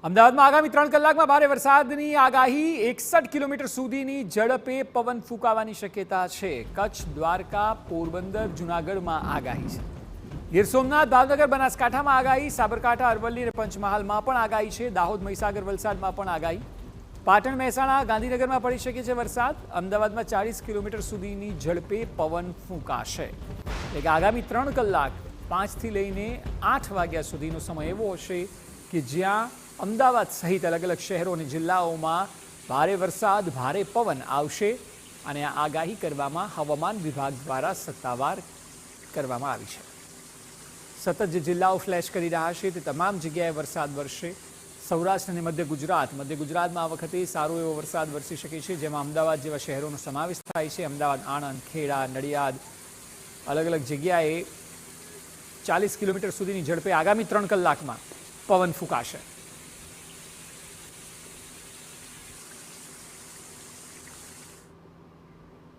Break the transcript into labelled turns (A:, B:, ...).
A: અમદાવાદમાં આગામી 3 કલાકમાં ભારે વરસાદની આગાહી 61 કિલોમીટર સુધીની ઝડપે પવન ફૂંકાવાની શક્યતા છે. કચ્છ, દ્વારકા, પોરબંદર, જૂનાગઢમાં આગાહી છે. ગીર સોમનાથ, ભાવનગર, બનાસકાંઠામાં આગાહી, સાબરકાંઠા, અરવલ્લી અને પંચમહાલમાં પણ આગાહી છે. દાહોદ, મહીસાગર, વલસાડમાં પણ આગાહી. પાટણ, મહેસાણા, ગાંધીનગરમાં પડી શકે છે વરસાદ. અમદાવાદમાં 40 કિલોમીટર સુધીની ઝડપે પવન ફૂંકાશે. એટલે કે આગામી 3 કલાક 5 થી લઈને 8 વાગ્યા સુધીનો સમય એવો હશે કે જ્યાં અમદાવાદ સહિત અલગ અલગ શહેરો અને જિલ્લાઓમાં ભારે વરસાદ, ભારે પવન આવશે અને આ આગાહી કરવામાં હવામાન વિભાગ દ્વારા સત્તાવાર કરવામાં આવી છે. સતત જે જિલ્લાઓ ફ્લેશ કરી રહ્યા છે તે તમામ જગ્યાએ વરસાદ વરસશે. સૌરાષ્ટ્ર અને મધ્ય ગુજરાતમાં આ વખતે સારો એવો વરસાદ વરસી શકે છે, જેમાં અમદાવાદ જેવા શહેરોનો સમાવેશ થાય છે. અમદાવાદ, આણંદ, ખેડા, નડિયાદ અલગ અલગ જગ્યાએ 40 કિલોમીટર સુધીની ઝડપે આગામી 3 કલાકમાં પવન ફૂંકાશે.